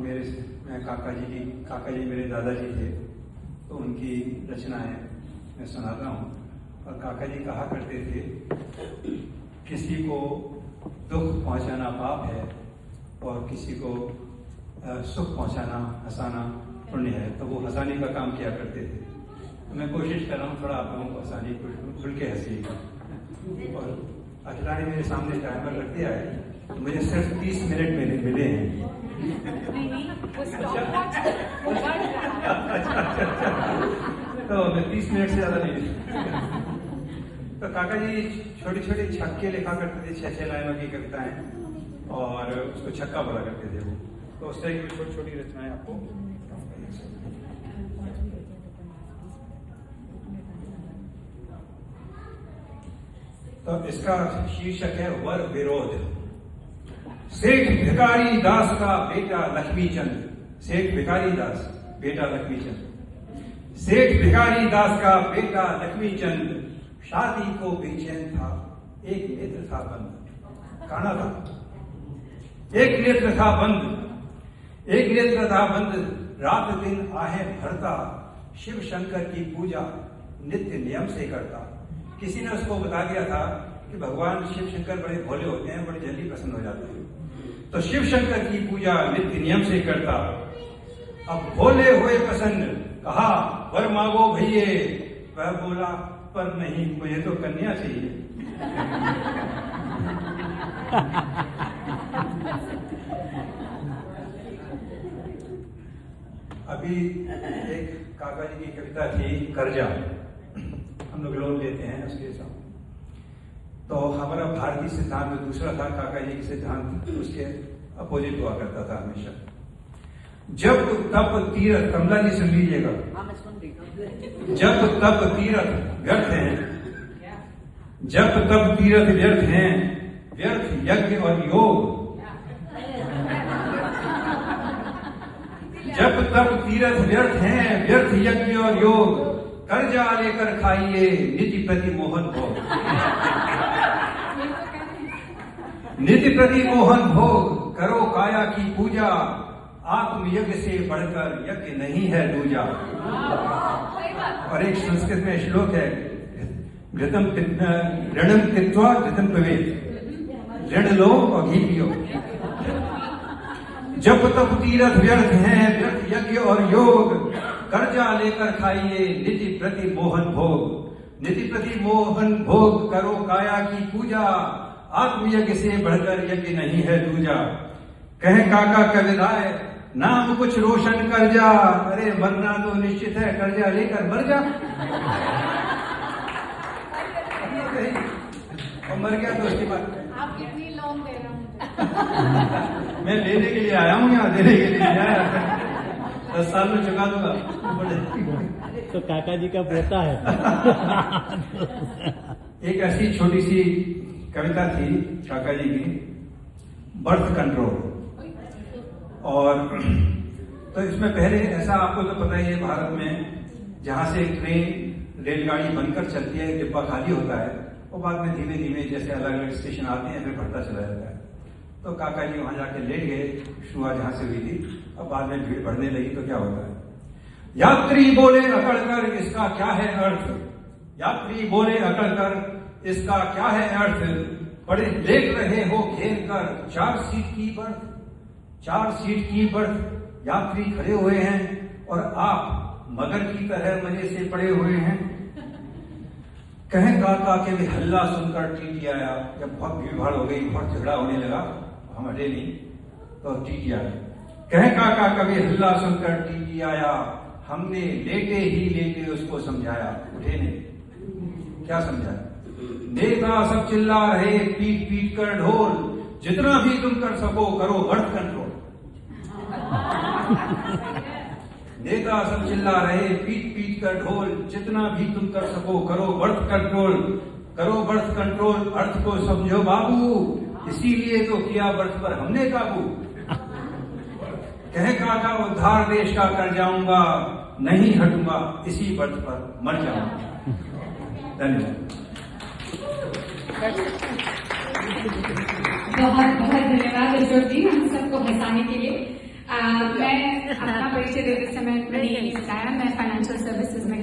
काका जी मेरे दादाजी थे, तो उनकी रचनाएं मैं सुनाता हूँ। और काका जी कहा करते थे, किसी को दुख पहुँचाना पाप है और किसी को सुख पहुँचाना, हंसाना पुण्य है। तो वो हंसाने का काम किया करते थे। तो मैं कोशिश कर रहा हूँ थोड़ा आप लोगों को हंसाने, खुल के हंसिएगा। और अखिलाड़ी मेरे सामने टाइमर रखते आए, तो मुझे सिर्फ 30 मिनट मिले हैं। तो मैं 30 मिनट से ज्यादा नहीं। तो काका जी छोटे छोटे छक्के लिखा करते थे, 6-6 लाइनों की कविताएं, और उसको छक्का बोला करते थे वो। तो उस तरह की छोटी छोटी रचनाएं आपको। तो इसका शीर्षक है वर विरोध। सेठ भिखारी दास का बेटा लक्ष्मीचंद। सेठ भिखारी दास बेटा लक्ष्मीचंद। सेठ भिखारी दास का बेटा लक्ष्मीचंद शादी को बेचैन था, एक नेत्र था बंद। काना था, एक नेत्र था बंद, एक नेत्र था बंद। रात दिन आहे भरता, शिव शंकर की पूजा नित्य नियम से करता। किसी ने उसको बता दिया था कि भगवान शिव शंकर बड़े भोले होते हैं, बड़े जल्दी प्रसन्न हो जाते हैं। तो शिव शंकर की पूजा नित्य नियम से करता। अब भोले हुए प्रसन्न, कहा वर मांगो भैये। वह बोला पर नहीं, मुझे तो कन्या चाहिए। अभी एक काका जी की कविता थी कर्जा, हम लोग लोन लेते हैं उसके साथ। तो हमारा भारतीय सिद्धांत में दूसरा था, काका जी के सिद्धांत उसके अपोजिट हुआ करता था हमेशा। जब तप तीरथ, कमला जी सुन लीजिएगा, जब तप तीरथ व्यर्थ हैं, जब तप तीरथ व्यर्थ हैं, व्यर्थ यज्ञ और योग। जब तप तीरथ व्यर्थ हैं, व्यर्थ यज्ञ और योग। कर्जा लेकर खाइए निधि प्रति मोहन भोग। निधि प्रति मोहन भोग, करो काया की पूजा। आत्म यज्ञ से बढ़कर यज्ञ नहीं है दूजा। और एक संस्कृत में श्लोक है, ऋणम कृत्वा घृतम पिबेत। ऋण लो और घी पियो। जब तप तीरथ व्यर्थ हैं, व्यर्थ यज्ञ और योग। कर्जा लेकर खाइए निधि प्रति मोहन भोग। निधि प्रति मोहन भोग, करो काया की पूजा। आत्मयज्ञ से बढ़कर यज्ञ नहीं है दूजा। कहे काका कविराय, नाम कुछ रोशन कर जा। अरे मरना तो निश्चित है, कर्जा लेकर मर जा। और मर गया तो उसकी बात। आप कितनी लोन दे रहे हो? मैं लेने के लिए आया हूँ, यहाँ देने के लिए आया। 10 साल में चुका दूंगा। तो काका जी का पोता है। एक ऐसी छोटी सी कविता थी काका जी की, बर्थ कंट्रोल। और तो इसमें पहले ऐसा, आपको तो पता ही है, भारत में जहां से ट्रेन रेलगाड़ी बनकर चलती है, डिब्बा खाली होता है, और बाद में धीमे धीमे जैसे अलग अलग स्टेशन आते हैं फिर बढ़ता चला जाता है। तो काका जी वहां जाके लेट गए, शुरुआत जहां से हुई थी। अब बाद में भीड़ बढ़ने लगी तो क्या होता है, यात्री बोले अकड़ कर इसका क्या है अर्थ। यात्री बोले अकड़ कर इसका क्या है अर्थ। बड़े लेट रहे हो घेर कर 4 सीट की बर्थ। 4 सीट की बर्थ, यात्री खड़े हुए हैं और आप मगर की तरह मजे से पड़े हुए हैं। कहें काका के भी हल्ला सुनकर टीटी आया। जब बहुत भीड़ भाड़ हो गई, बहुत झगड़ा होने लगा, हम हटे नहीं, तो टीटी आया। कहें काका कभी हल्ला सुनकर टीटी आया। हमने लेटे ही लेटे उसको समझाया। उठे नहीं, क्या समझाया। नेता सब चिल्ला रहे पीट पीट कर ढोल। जितना भी तुम कर सको करो बर्थ कंट्रोल। नेता सब चिल्ला रहे पीट पीट कर ढोल। जितना भी तुम कर सको करो बर्थ कंट्रोल। करो बर्थ कंट्रोल, अर्थ को समझो बाबू। इसीलिए तो किया बर्थ पर हमने काबू। कहे काका उद्धार देश का कर जाऊंगा। नहीं हटूंगा, इसी बर्थ पर मर जाऊंगा। धन्यवाद। बहुत बहुत धन्यवाद अशोक जी, हम सबको हंसाने के लिए। मैं अपना परिचय देते समय मैंने यही बताया, मैं फाइनेंशियल सर्विसेज में